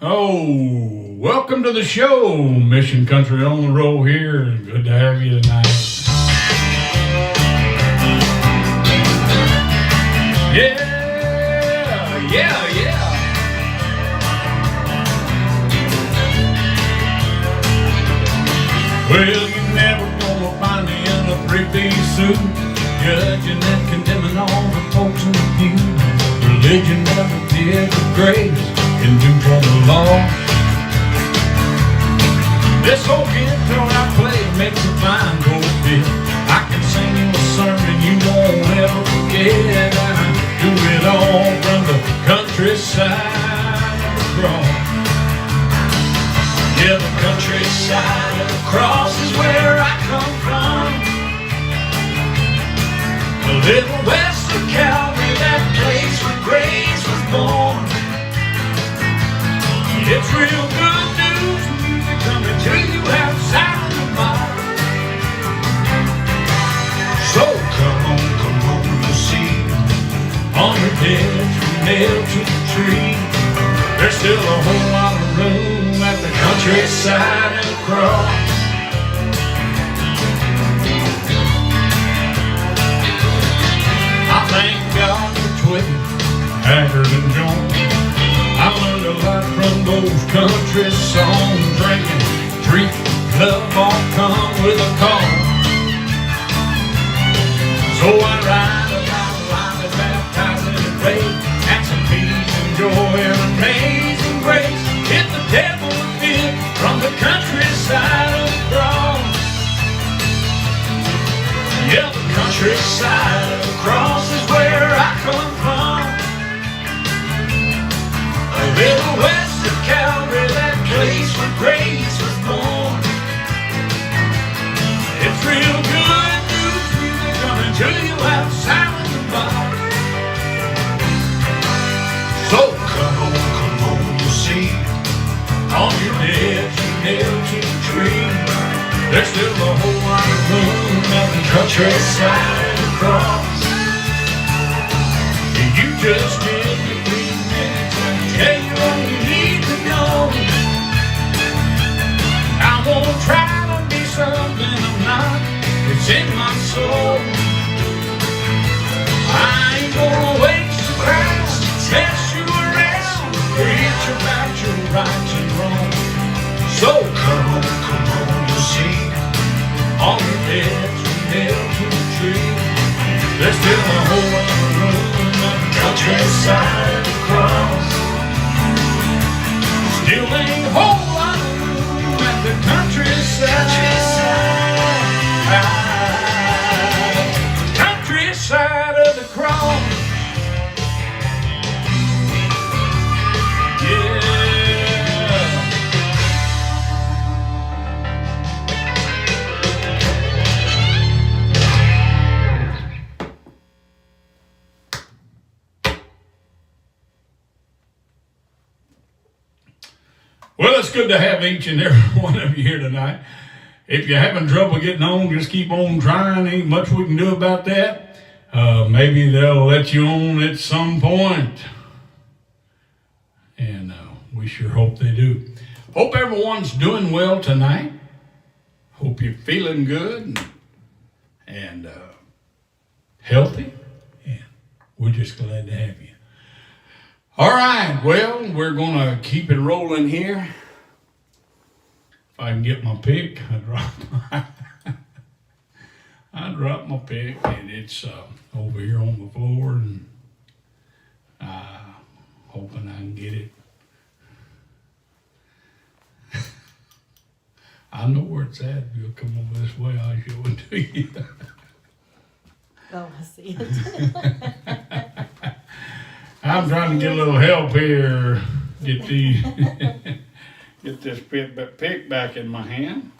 Oh, welcome to the show, Mission Country on the Road here. Good to have you tonight. Yeah. Well, you're never gonna find me in a three-piece suit, judging and condemning all the folks in the pew. Religion never did the grace and do for the law. This old guitar I play makes a fine gold fit. I can sing you a sermon you won't ever forget, and I do it all from the countryside of the cross. Yeah, the countryside of the cross is where I come from. A little west of Calvary, that place where grace was born. It's real good news music coming to you outside the bar. So come on, you see, on your bed from nailed to the tree. There's still a whole lot of room at the countryside and the cross. I thank God for Twitty, Haggard, and Jones. I learned a lot from those country songs. Drinking, treat, love all come with a call. So I ride around the line and baptizing in faith, and some peace and joy and amazing grace. Hit the devil a bit from the countryside of the cross. Yeah, the countryside of the cross is where I come from. A little west of Calvary, that place where grace was born. It's real good news music coming to you outside of the bar. So come on, you see, on your bed you nailed to the tree. There's still a whole lot of room at the countryside of the cross. You just give me 3 minutes and tell you all you need to know. I won't try to be something I'm not. It's in my soul. I ain't gonna waste the Christ to test you around, preach about your rights and wrongs. So come on, you see, all your debts are nailed to the tree. There's still a whole lot of room at the countryside of the cross. Still ain't a whole lot of room at the countryside of the cross. Yeah. Well, it's good to have each and every one of you here tonight. If you're having trouble getting on, just keep on trying. Ain't much we can do about that. Maybe they'll let you on at some point. And we sure hope they do. Hope everyone's doing well tonight. Hope you're feeling good and healthy. And we're just glad to have you. All right, well, we're going to keep it rolling here. If I can get my pick, I dropped my pick, and it's over here on the floor, and hoping I can get it. I know where it's at. If you'll come over this way, I'll show it to you. Oh, I see it. I'm trying to get a little help here. Get this pick back in my hand.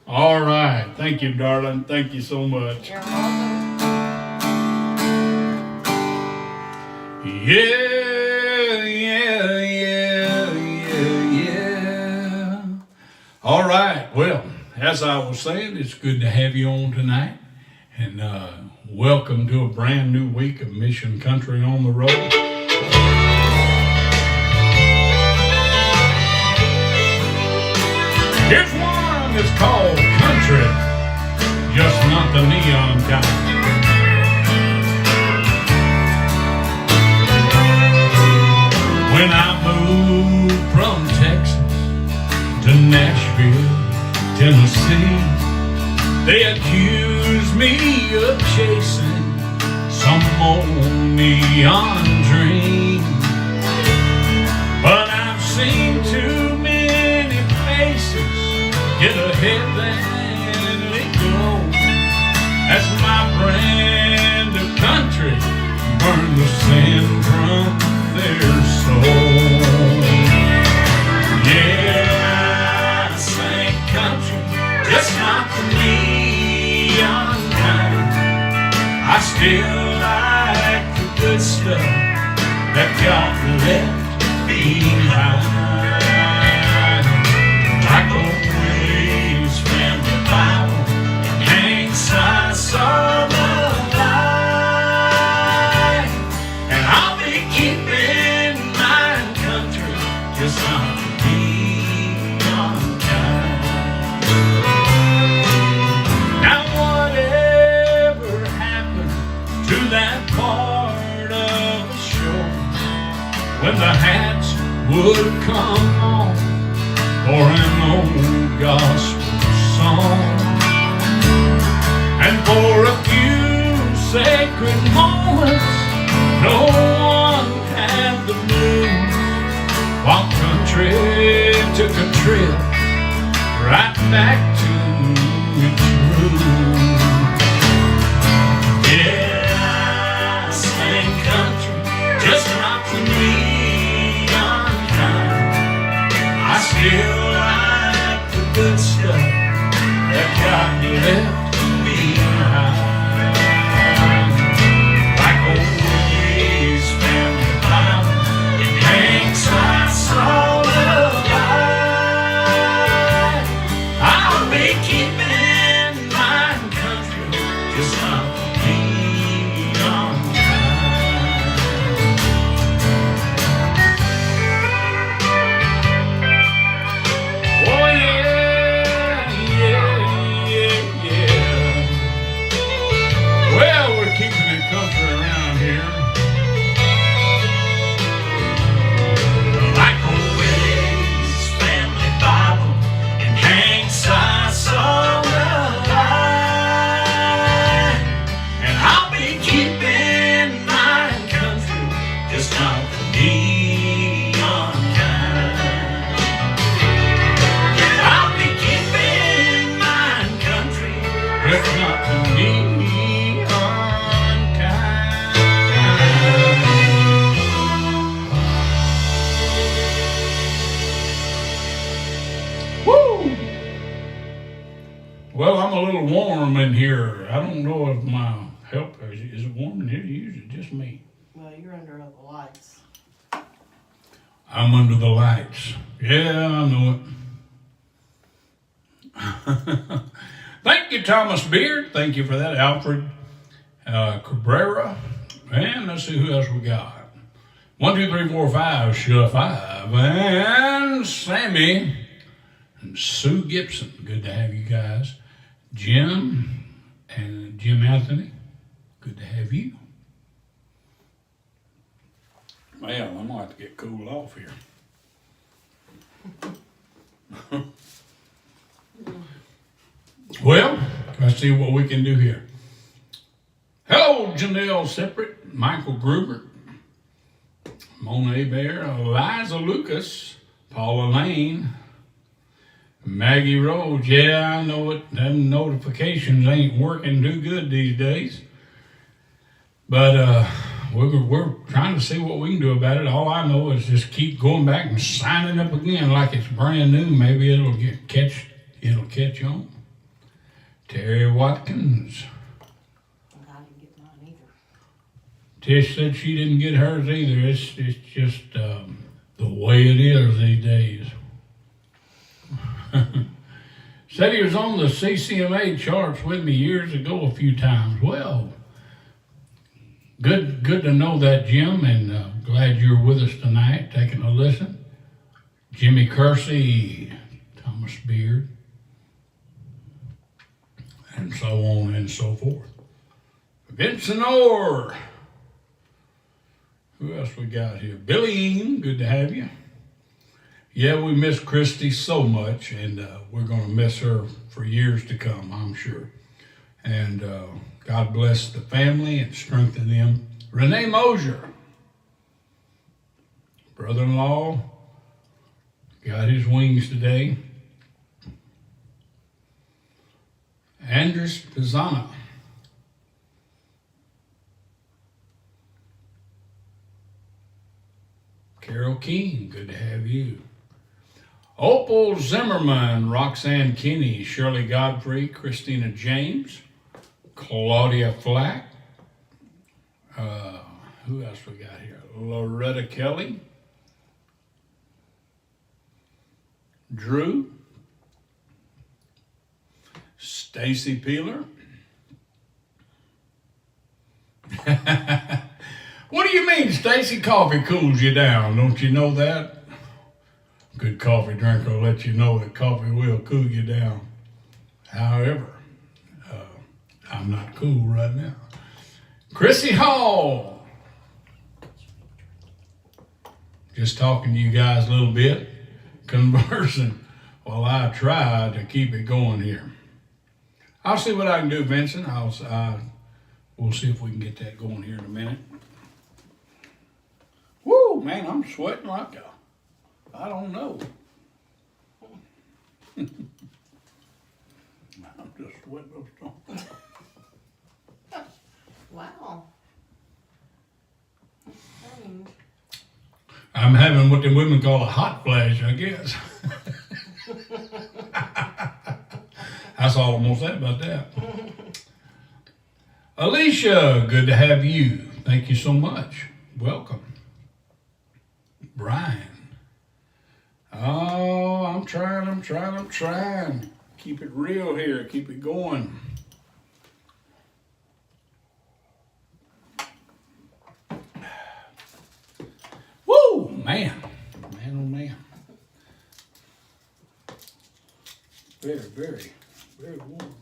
All right. Thank you, darling. Thank you so much. You're welcome. Yeah. All right. Well, as I was saying, it's good to have you on tonight. And welcome to a brand new week of Mission Country on the Road. When I moved from Texas to Nashville, Tennessee, they accused me of chasing some old neon dream. But I've seen too many faces get ahead and let go, as my brand of country burn the sin from their soul. Yeah, I sing country, just not for me, unkind. I still like the good stuff that God left behind. Like old Willie's family Bible and Hank's slice of life. And I'll be keeping my country, just not to be unkind. Now whatever happened to that part of the show when the hats would come on for an old gospel song, and for a few sacred moments no one had the blues, while country took a trip right back to its roots. Yeah, I sing country, just not for me, unkind. I still like the good stuff that God left behind. Like old Willie's family Bible and Hank's slice of life. I'll be keeping my country, just not for me, unkind. Oh yeah, yeah, yeah. Well, we're keeping it country around here. Like old Willie's family Bible and Hank's slice of life. And I'll be keeping my country, just not for me, unkind. I'll be keeping my country, just not for me, unkind. Woo! Well, I'm a little warm in here. I don't know if my help is it warm in here. Usually just me. Well, you're under the lights. I'm under the lights. Yeah, I know it. Thank you, Thomas Beard. Thank you for that, Alfred Cabrera. And let's see who else we got. 1, 2, 3, 4, 5, sure 5. And Sammy and Sue Gibson. Good to have you guys. Jim and Jim Anthony. Good to have you. Well, I'm gonna have to get cooled off here. Well, let's see what we can do here. Hello, Janelle Separate, Michael Gruber, Monet Bear, Eliza Lucas, Paula Lane, Maggie Rose. Yeah, I know it. Them notifications ain't working too good these days. But we're trying to see what we can do about it. All I know is just keep going back and signing up again like it's brand new. Maybe it'll catch on. Terry Watkins. I didn't get mine either. Tish said she didn't get hers either. It's just the way it is these days. Said he was on the CCMA charts with me years ago a few times. Well, good to know that, Jim, and glad you're with us tonight, taking a listen. Jimmy Kersey, Thomas Beard, and so on and so forth. Vincent Orr, Who else we got here? Billy Ean, good to have you. Yeah, we miss Christy so much, and we're going to miss her for years to come, I'm sure. And God bless the family and strengthen them. Renee Mosier, brother-in-law, got his wings today. Andres Pizzana. Carol Keene, good to have you. Opal Zimmerman, Roxanne Kinney, Shirley Godfrey, Christina James, Claudia Flack. Who else we got here? Loretta Kelly, Drew, Stacy Peeler. What do you mean, Stacy? Coffee cools you down, don't you know that? Good coffee drinker will let you know that coffee will cool you down. However, I'm not cool right now. Chrissy Hall. Just talking to you guys a little bit, conversing while I try to keep it going here. I'll see what I can do, Vincent. We'll see if we can get that going here in a minute. Woo, man, I'm sweating like I don't know. I'm just sweating those stones. Wow. Strange. I'm having what the women call a hot flash, I guess. That's all I'm gonna say about that. Alicia, good to have you. Thank you so much. Welcome. Brian. Oh, I'm trying. Keep it real here. Keep it going. Woo, man. Man, oh man. Very, very, very warm.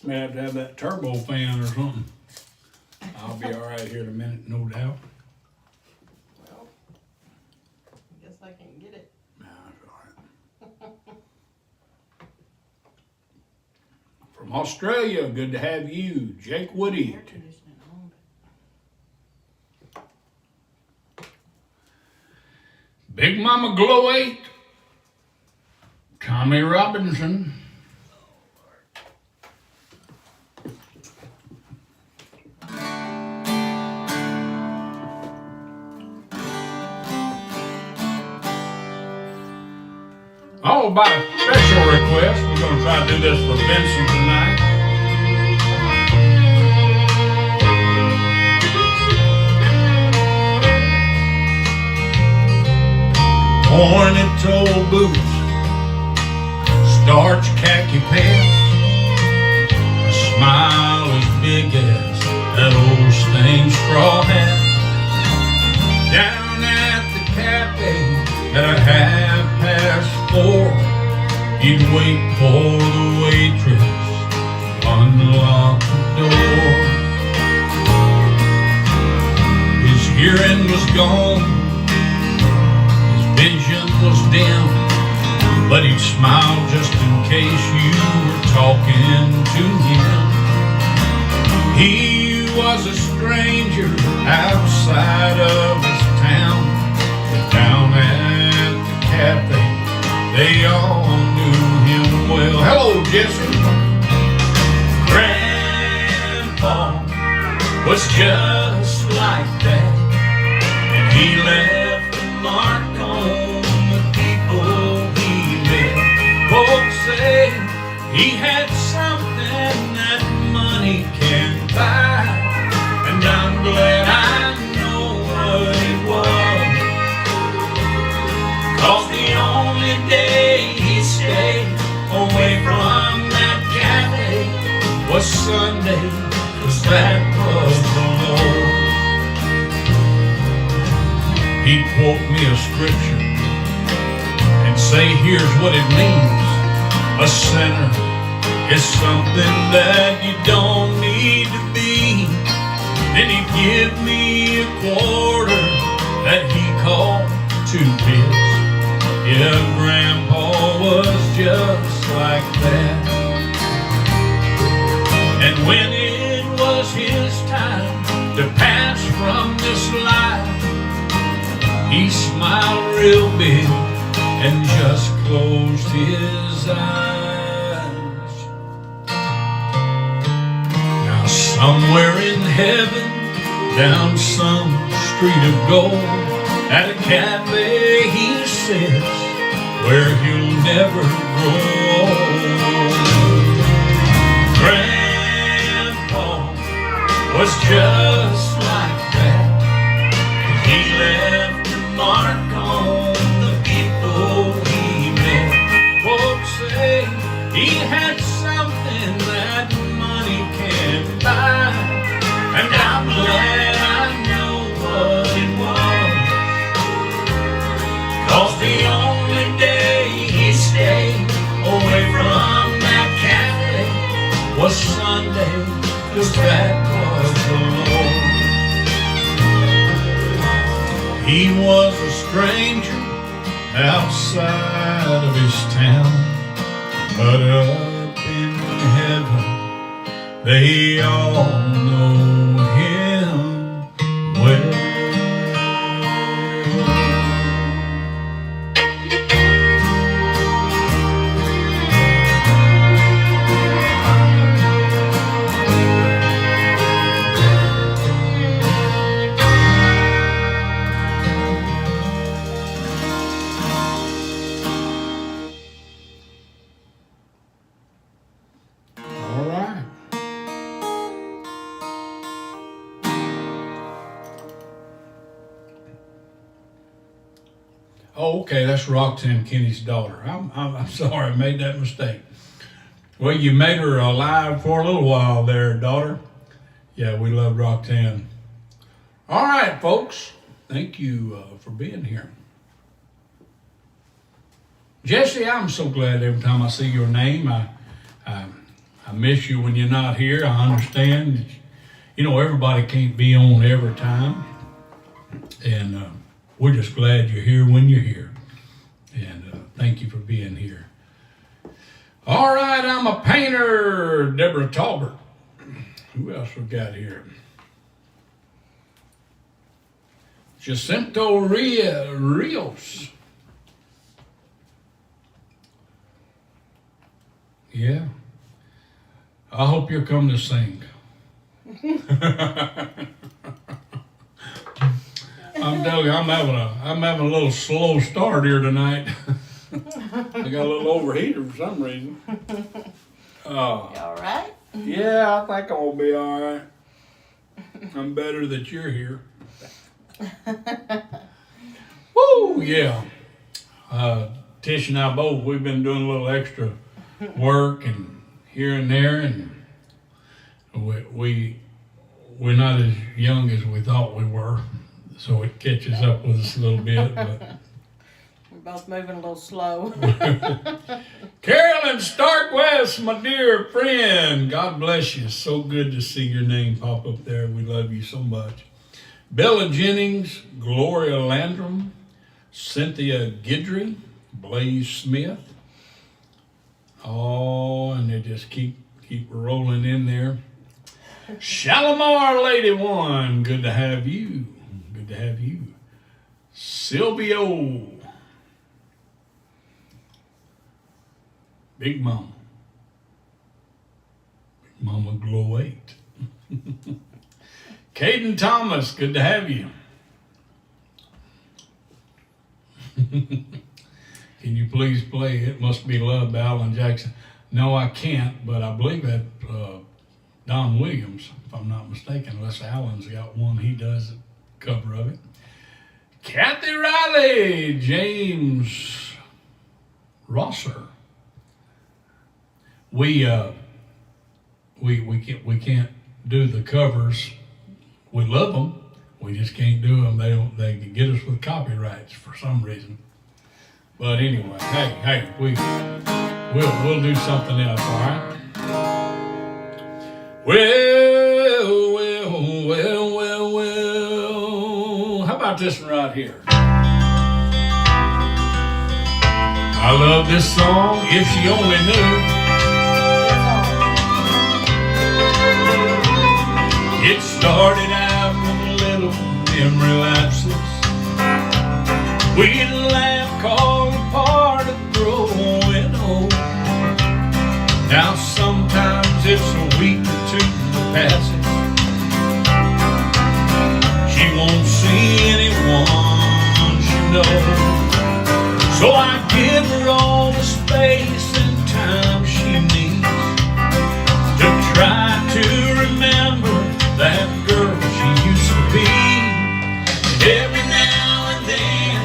May have to have that turbo fan or something. I'll be all right here in a minute, no doubt. Well, I guess I can get it. Nah, it's all right. From Australia, good to have you, Jake Woody. Air conditioning on. Big Mama Glow 8, Tommy Robinson. Oh, by special request, we're going to try to do this for Vincent tonight. Hornet-toe boots, starch khaki pants, a smile as big as that old stained straw hat. Down at the cafe at 4:30, he'd wait for the waitress to unlock the door. His hearing was gone, vision was dim, but he'd smile just in case you were talking to him. He was a stranger outside of his town, but down at the cafe, they all knew him well. Hello, Jesse. Grandpa was just like that, and he left a mark on the people he met. Folks say he had something that money can't buy, and I'm glad I know what it was. 'Cause the only day he stayed away from that cafe was Sunday, 'cause that was the Lord. He'd quote me a scripture and say, here's what it means. A sinner is something that you don't need to be. give me a quarter that he called 2 bits. Yeah, Grandpa was just like that. And when it was his time to pass from this life, he smiled real big and just closed his eyes. Now somewhere in heaven, down some street of gold, at a cafe he sits where he'll never grow old. Grandpa was just like that. He left a mark on the people he met. Folks say he had something that money can't buy, and I'm glad I know what it was. 'Cause the only day he stayed away from that cafe was Sunday, 'cause that was the Lord. He was a stranger outside of his town, but up in heaven they all know him well. All right. Oh, okay, that's Roxanne Kenny's daughter. I'm sorry, I made that mistake. Well, you made her alive for a little while there, daughter. Yeah, we love Roxanne. All right, folks. Thank you for being here. Jesse, I'm so glad every time I see your name. I miss you when you're not here. I understand. You know, everybody can't be on every time. And we're just glad you're here when you're here. And thank you for being here. All right, I'm a painter, Deborah Talbert. Who else we got here? Jacinto Rios. Yeah. I hope you're coming to sing. I'm telling you, I'm having a little slow start here tonight. I got a little overheated for some reason. You all right? Yeah, I think I'll be all right. I'm better that you're here. Woo, yeah. Tish and I both, we've been doing a little extra work and here and there, and we're not as young as we thought we were, so it catches up with us a little bit. But We're both moving a little slow. Carolyn Starkwest, my dear friend, God bless you. So good to see your name pop up there. We love you so much. Bella Jennings, Gloria Landrum, Cynthia Guidry, Blaze Smith. Oh, and they just keep rolling in there. Shalimar Lady One, good to have you. Good to have you. Silvio. Big Mama. Big Mama Glow 8. Caden Thomas, good to have you. Can you please play It Must Be Love by Alan Jackson? No, I can't, but I believe that Don Williams, if I'm not mistaken, unless Alan's got one, he does a cover of it. Kathy Riley, James Rosser. We can't do the covers. We love them. We just can't do them. They can get us with copyrights for some reason. But anyway, hey, we'll do something else, all right? Well, about this one right here? I love this song, If She Only Knew. It started out with little memory lapses. We'd laugh, call it part of growing old. Now sometimes it's a week or two that passes. She won't see anyone she knows. So I give her all the space and time she needs to try to remember that girl she used to be. And every now and then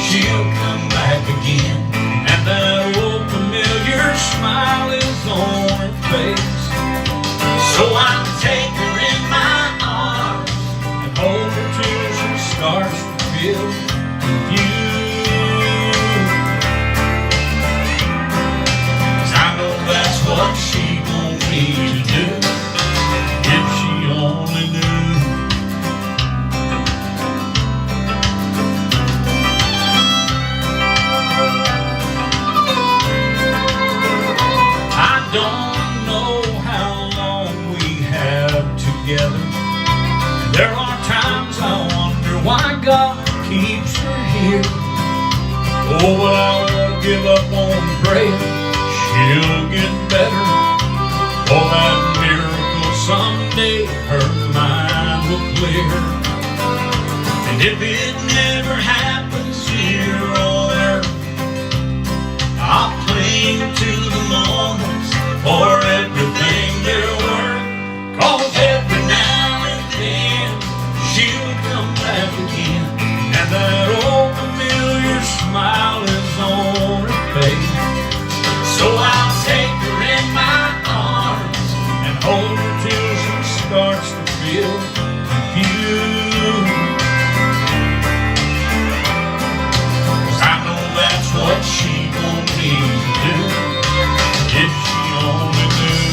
she'll come back again, and that old familiar smile is on her face. So I take her in my arms and hold her till she starts to feel confused. What she wants me to do, if she only knew. I don't know how long we have together. There are times I wonder why God keeps her here. Oh, but I won't give up on praying. She'll get better. Oh, that miracle someday her mind will clear. And if it never happens here or there, I'll cling to the moments for everything they're worth. 'Cause every now and then she'll come back again, and that old familiar smile is on her face. So I'll take her in my arms and hold her till she starts to feel confused. 'Cause I know that's what she wants me to do, if she only knew.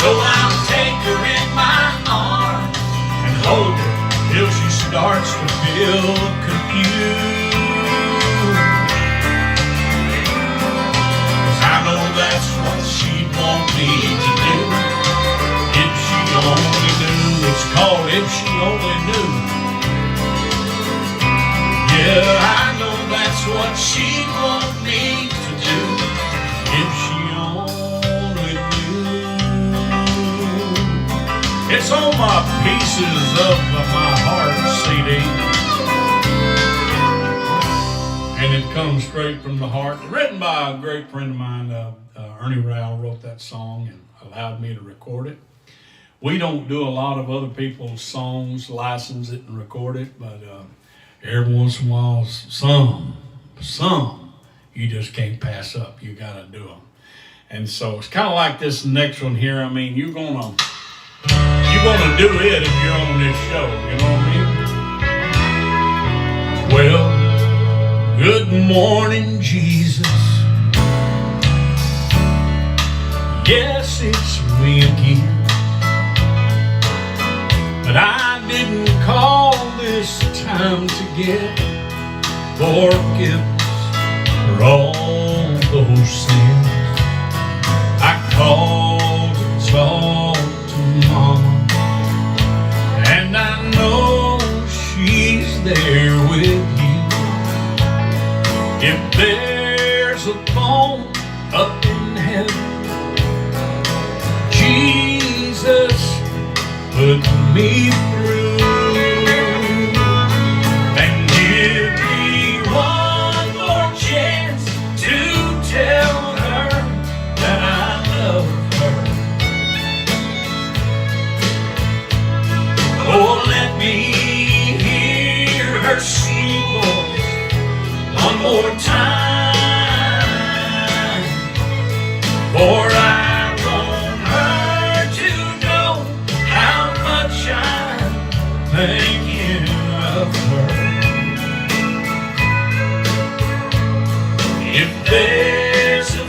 So I'll take her in my arms, hold her till she starts to feel confused. 'Cause I know that's what she'd want me to do, if she only knew. It's called If She Only Knew. Yeah, I know that's what she'd want me to do, if she only knew. It's on my Pieces of My Heart CD, and it comes straight from the heart. Written by a great friend of mine, Ernie Rowell wrote that song and allowed me to record it. We don't do a lot of other people's songs, license it and record it, but every once in a while, some you just can't pass up. You got to do them. And so it's kind of like this next one here. I mean, you're gonna do it if you're on this show, you know what I mean? Well, good morning, Jesus. Yes, it's me again. But I didn't call this time to get forgiveness for all those sins. I called to talk to Mama, and I know she's there with you. If there's a phone up in heaven, Jesus, put me through and give me one more chance to tell her that I love her. Oh, let me hear her sweet voice one more time, for I want her to know how much I'm thinking of her. If there's a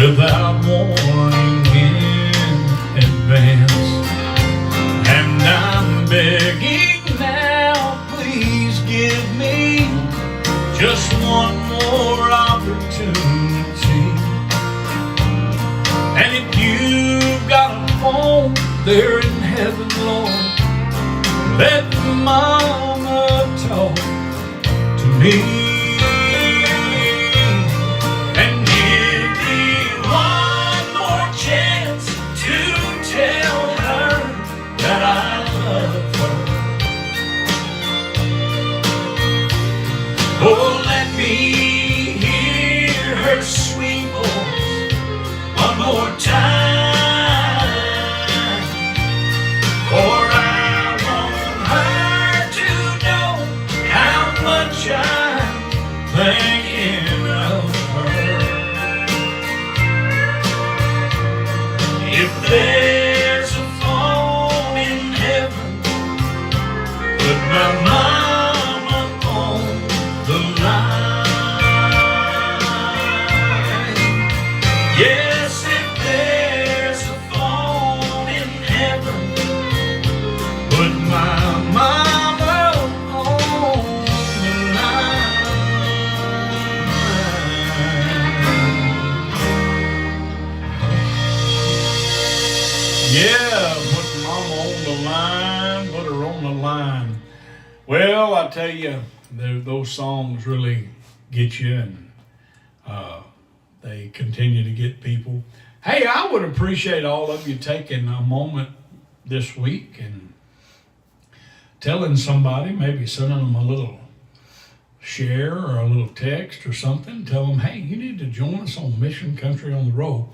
without warning in advance. And I'm begging now, please give me just one more opportunity. And if you've got a phone there in heaven, Lord, let Mama talk to me. And give me one more chance to tell her that I love her. Oh, let me hear her sweet voice one more time, for I want her to know how much I'm thinking of her. If there's a phone in heaven, put my mama on the line. Yes, if there's a phone in heaven, put my mama on the line. Yeah, put mama on the line, put her on the line. Well, I tell you, those songs really get you, and they continue to get people. Hey, I would appreciate all of you taking a moment this week and telling somebody, maybe sending them a little share or a little text or something. Tell them, hey, you need to join us on Mission Country on the Road.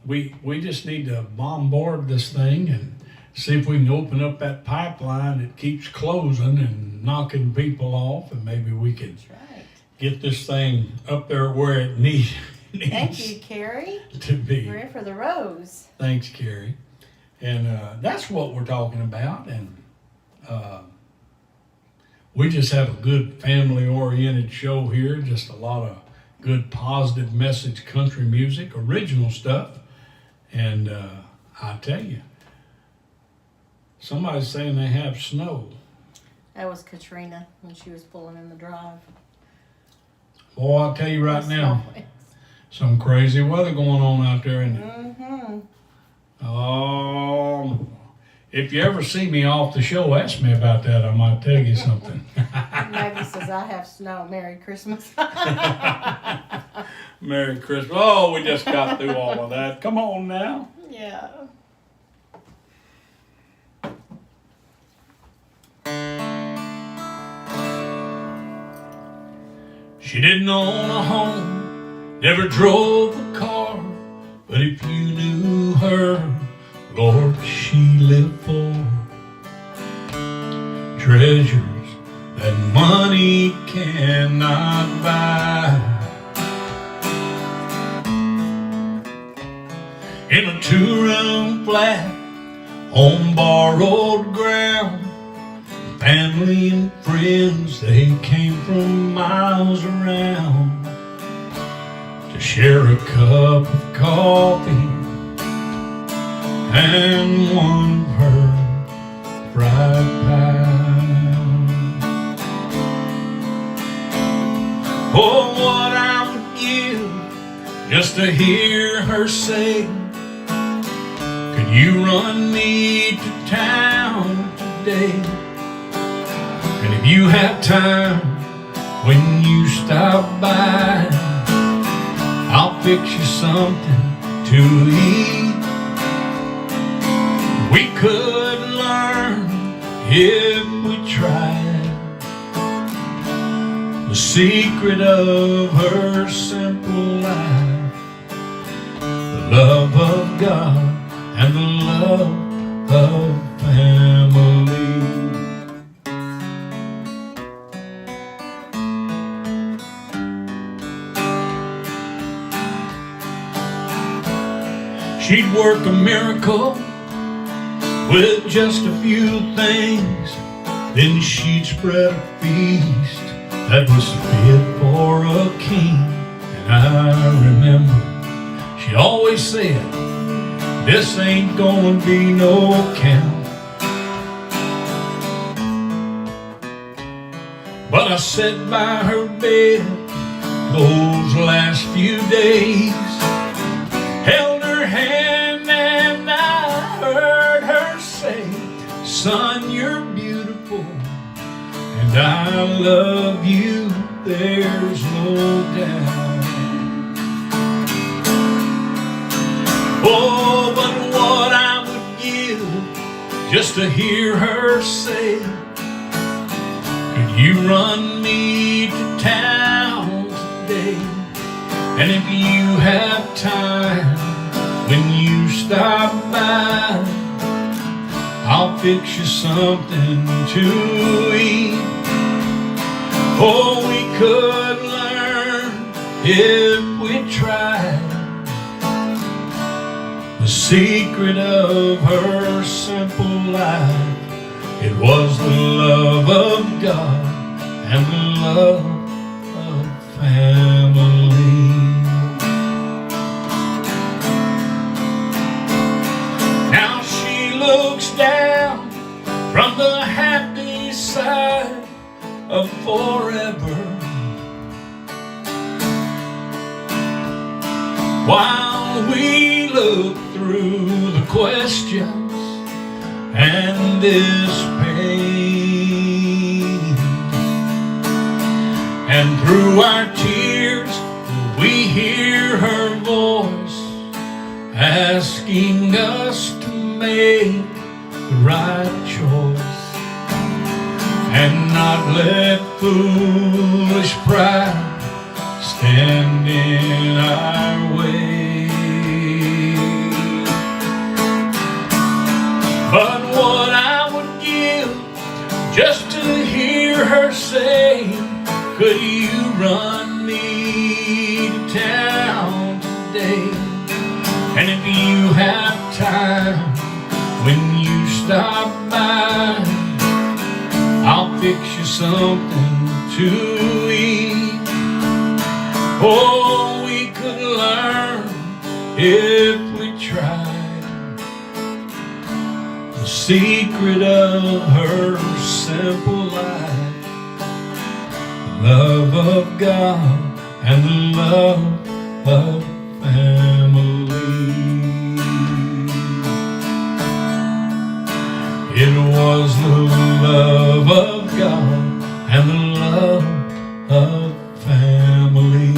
We just need to bombard this thing and see if we can open up that pipeline that keeps closing and knocking people off, and maybe we could That's right. get this thing up there where it needs Thank you, Carrie. to be. We're in for the rose. Thanks, Carrie. And that's what we're talking about. And we just have a good family-oriented show here. Just a lot of good, positive message country music, original stuff. And I tell you, somebody's saying they have snow. That was Katrina when she was pulling in the drive. Boy, I'll tell you right now, some crazy weather going on out there. And if you ever see me off the show, ask me about that. I might tell you something. Maggie says, I have snow. Merry Christmas. Merry Christmas. Oh, we just got through all of that. Come on now. Yeah. She didn't own a home, never drove a car, but if you knew her, Lord, she lived for treasures that money cannot buy. In a two-room flat on borrowed ground, family and friends, they came from miles around to share a cup of coffee and one of her fried pie. Oh, what I would give just to hear her say, could you run me to town today? And if you have time, when you stop by, I'll fix you something to eat. We could learn if we tried the secret of her simple life, the love of God and the love of family. She'd work a miracle with just a few things, then she'd spread a feast that was fit for a king. And I remember She always said, this ain't gonna be no count. But I sat by her bed those last few days, held her hand and I heard her say, son, you're beautiful and I love you, there's no doubt. Oh, but what I would give just to hear her say, could you run me to town today? And if you have time, when you stop by, I'll fix you something to eat. Oh, we could learn if we tried the secret of her simple life. It was the love of God and the love of family. Now she looks down from the happy side of forever, while we look through the questions and this pain, and through our tears we hear her voice asking us to make the right choice and not let foolish pride stand in our way. But what I would give just to hear her say, could you run me to town today? And if you have time, when you stop by, I'll fix you something to eat. Oh, we could learn if we tried the secret of her simple life, the love of God and the love of family. It was the love of God and the love of family.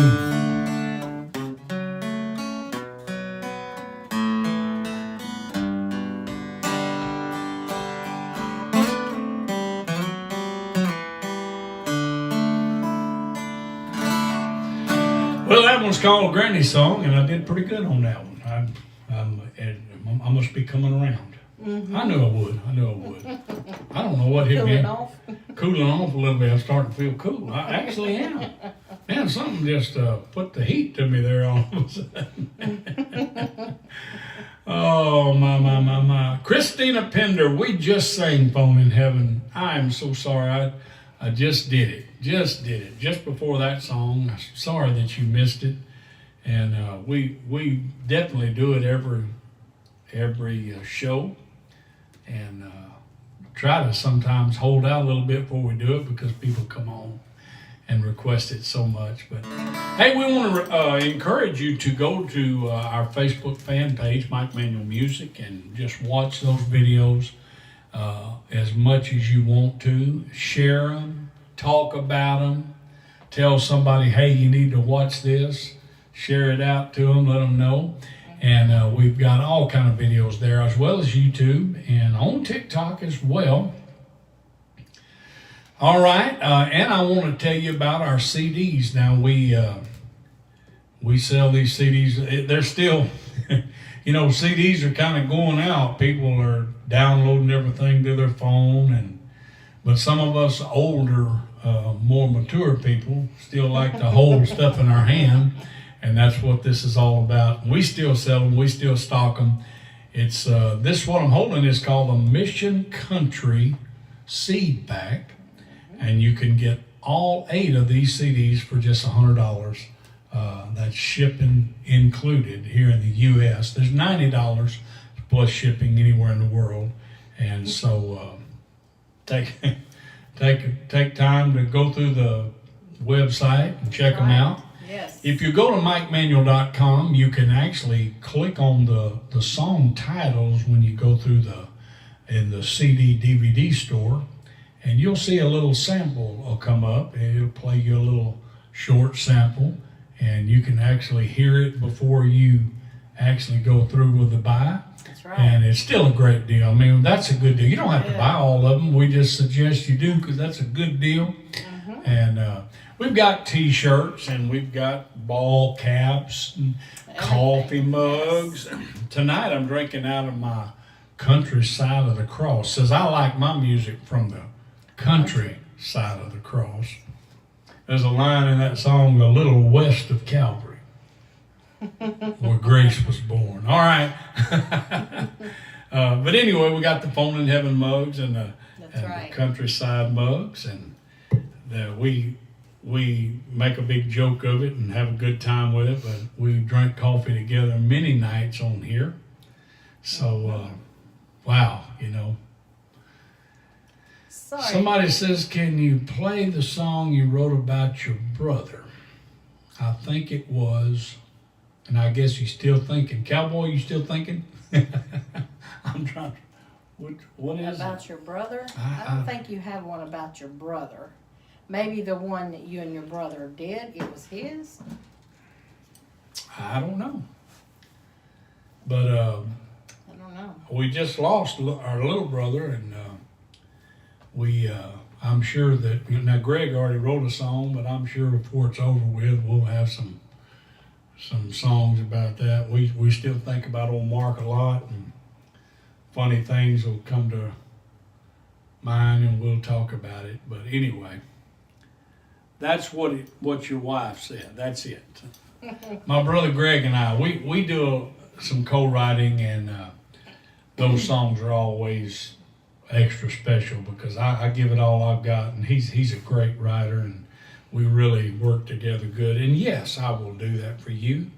Well, that one's called Granny's Song, and I did pretty good on that one. I must be coming around. Mm-hmm. I knew I would. I don't know what hit me. Cooling off. Cooling off a little bit. I'm starting to feel cool. I actually am. Man, something just put the heat to me there all of a sudden. Oh, my. Christina Pender, we just sang Phone in Heaven. I am so sorry. I just did it. Just before that song. Sorry that you missed it. And we definitely do it every show. And try to sometimes hold out a little bit before we do it because people come on and request it so much. But hey, we want to encourage you to go to our Facebook fan page, Mike Manuel Music, and just watch those videos as much as you want to. Share them, talk about them, tell somebody, hey, you need to watch this. Share it out to them, let them know. And we've got all kind of videos there, as well as YouTube and on TikTok as well. All right, and I want to tell you about our CDs. Now we sell these CDs. They're still, CDs are kind of going out. People are downloading everything to their phone, but some of us older, more mature people still like to hold stuff in our hand. And that's what this is all about. We still sell them. We still stock them. It's this what I'm holding is called a Mission Country Seed Pack, and you can get all 8 of these CDs for just $100. That's shipping included here in the U.S. There's $90 plus shipping anywhere in the world, and so take time to go through the website and check them out. Yes. If you go to MikeManuel.com, you can actually click on the song titles when you go through in the CD DVD store, and you'll see a little sample will come up, and it'll play you a little short sample, and you can actually hear it before you actually go through with the buy. That's right. And it's still a great deal. I mean, that's a good deal. You don't have to buy all of them. We just suggest you do because that's a good deal. Mm-hmm. And we've got T-shirts, and we've got ball caps and coffee mugs. Yes. Tonight I'm drinking out of my country side of the cross. Says I like my music from the country side of the cross. There's a line in that song, "A little west of Calvary, where grace was born." All right. But anyway, we got the Phone in Heaven mugs and the countryside mugs, and we make a big joke of it and have a good time with it. But we drink coffee together many nights on here. So, wow, Sorry. Somebody says, "Can you play the song you wrote about your brother?" I think it was, and I guess you're still thinking. Cowboy, you still thinking? I'm trying to, what is about it? your brother? I don't think you have one about your brother. Maybe the one that you and your brother did, it was his? I don't know. But I don't know. we just lost our little brother, and I'm sure that, now Greg already wrote a song, but I'm sure before it's over with, we'll have some songs about that. We still think about old Mark a lot, and funny things will come to mind, and we'll talk about it. But anyway, that's what your wife said. That's it. My brother Greg and I, we do some co-writing, and those songs are always extra special because I give it all I've got, and he's a great writer, and we really work together good. And yes, I will do that for you.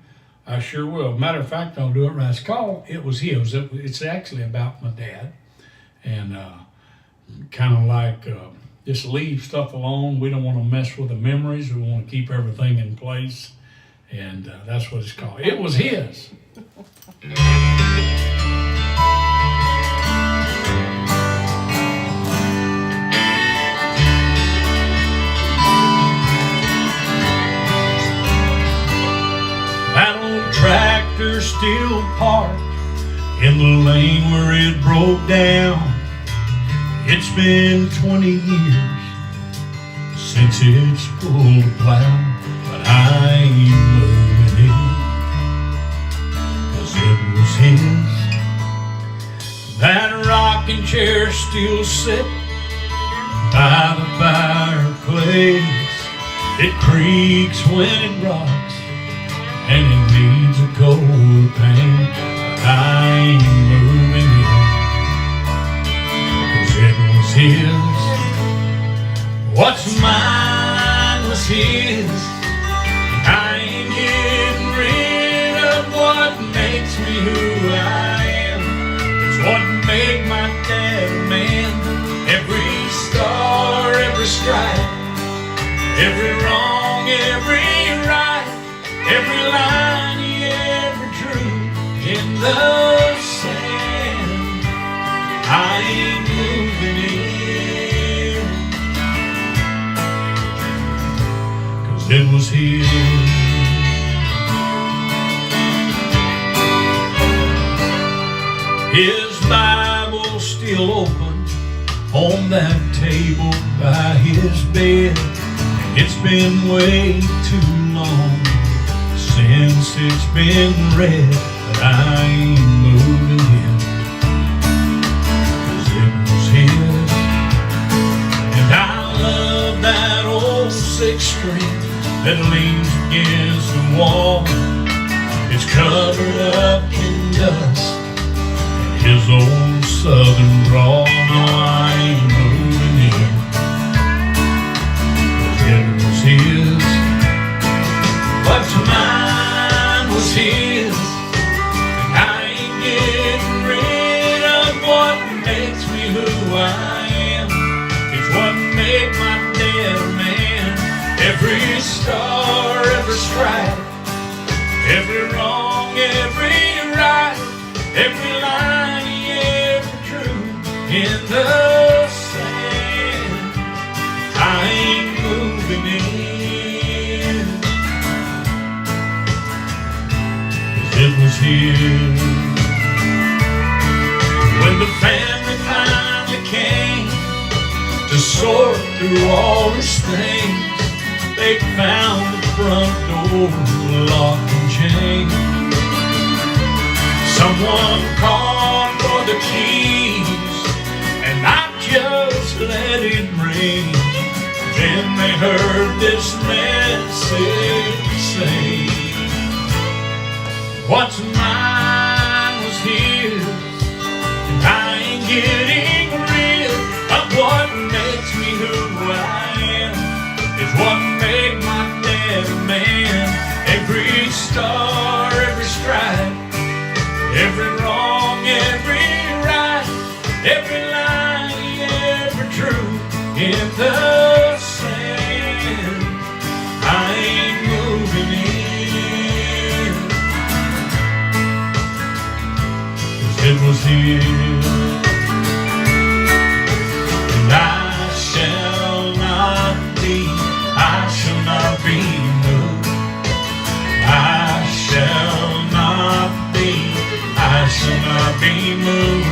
I sure will. Matter of fact, I'll do it right. It's called "It Was His." It's actually about my dad, and kind of like just leave stuff alone. We don't want to mess with the memories. We want to keep everything in place, and that's what it's called. It was his. That old tractor still parked in the lane where it broke down. It's been 20 years since it's pulled a plow, but I ain't moving it, 'cause it was his. That rocking chair still sits by the fireplace. It creaks when it rocks, and it needs a cold paint, but I ain't moving it, 'cause it was his. What's mine was his. I ain't getting rid of what makes me who I am. It's what made my dad a man. Every star, every stripe, every wrong, every right, every line he ever drew in the sand. I ain't moving it, 'cause it was his. His Bible's still open on that table by his bed. It's been way too long since it's been read, but I ain't moving it, 'cause it was his. And I love that old six string that leans against the wall. It's covered up in dust, and his old southern drawl. No, I ain't moving it, 'cause it was his. But strife, every wrong, every right, every line he ever drew in the sand. I ain't moving in, 'cause it was here. When the family finally came to sort through all restraints, they found the front door locked and chained. Someone called for the keys, and I just let it ring. Then they heard this message say, what's mine was his, and I ain't getting rid of what makes me who I am. It's what made my dad a man. Every star, every stripe, every wrong, every right, every line he ever drew in the sand. I ain't moving in, 'cause it was here. And I shall not be moved. I shall not be moved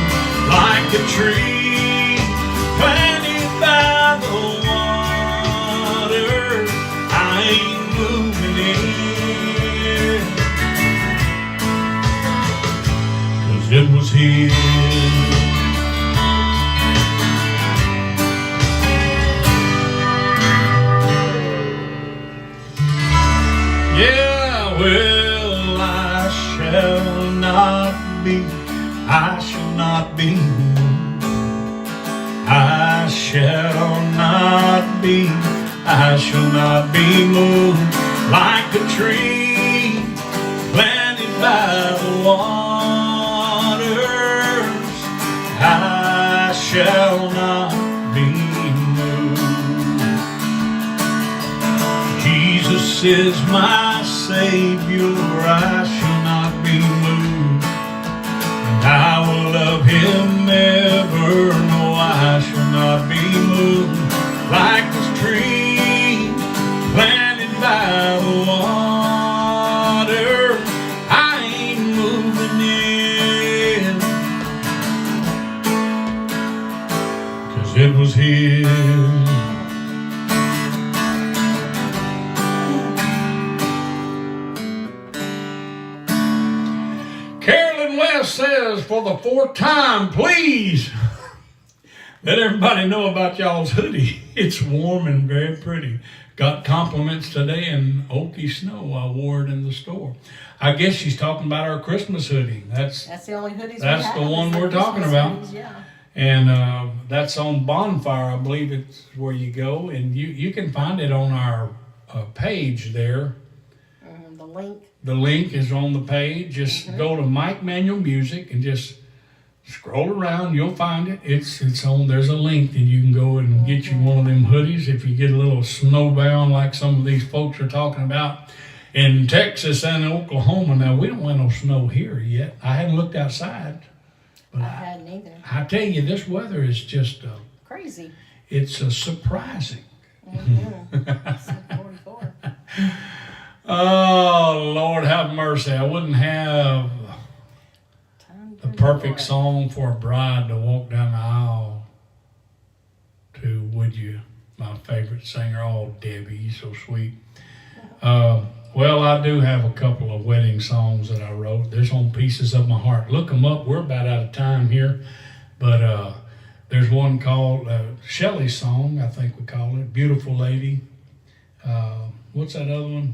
like a tree planted by the water. I ain't moving in, 'cause it was here. Yeah, well, I shall not be moved. I shall not be moved like a tree planted by the waters. I shall not be moved. Jesus is my Savior, I shall not be moved, and I will love Him ever. No, I shall not be moved like this tree planted by the water. I ain't moving in, 'cause it was here. Says for the fourth time, please let everybody know about y'all's hoodie. It's warm and very pretty. Got compliments today in Okie snow. I wore it in the store. I guess she's talking about our Christmas hoodie. That's the only hoodies. That's we have, the one we're talking about. Hoodies, yeah. And that's on Bonfire, I believe it's where you go, and you can find it on our page there. The link. The link is on the page. Just go to Mike Manuel Music and just scroll around. You'll find it. It's on. There's a link, and you can go and get you one of them hoodies if you get a little snowbound like some of these folks are talking about in Texas and Oklahoma. Now we don't have no snow here yet. I haven't looked outside, but I hadn't either. I tell you, this weather is just crazy. It's surprising. 44. Oh, Lord have mercy. I wouldn't have the perfect song for a bride to walk down the aisle to, would you? My favorite singer, oh, Debbie, you're so sweet. Well, I do have a couple of wedding songs that I wrote. There's on Pieces of My Heart. Look them up. We're about out of time here. But there's one called Shelley's song, I think we call it, Beautiful Lady. What's that other one?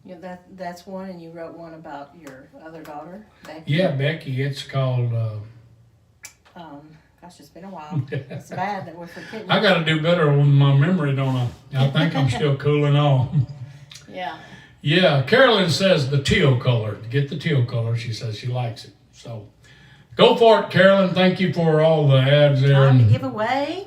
Yeah, that's one, and you wrote one about your other daughter, Becky. Yeah, Becky. It's called. Gosh, it's been a while. It's bad that we're forgetting. I got to do better with my memory, don't I? I think I'm still cooling off. Yeah. Yeah, Carolyn says the teal color. Get the teal color. She says she likes it. So, go for it, Carolyn. Thank you for all the ads there. Time to give away.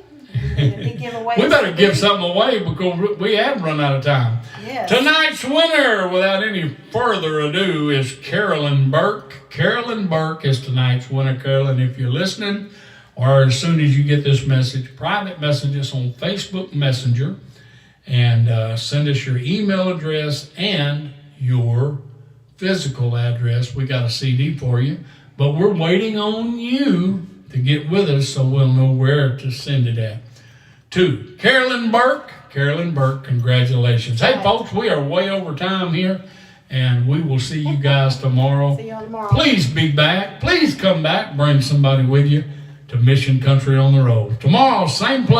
Big giveaway. We better give something away because we have run out of time. Yes. Tonight's winner, without any further ado, is Carolyn Burke. Carolyn Burke is tonight's winner. Carolyn, if you're listening, or as soon as you get this message, private message us on Facebook Messenger and send us your email address and your physical address. We got a CD for you, but we're waiting on you to get with us so we'll know where to send it at. To Carolyn Burke. Carolyn Burke, congratulations. Hey, folks, we are way over time here, and we will see you guys tomorrow. See you tomorrow. Please be back. Please come back. Bring somebody with you to Mission Country on the Road. Tomorrow, same place.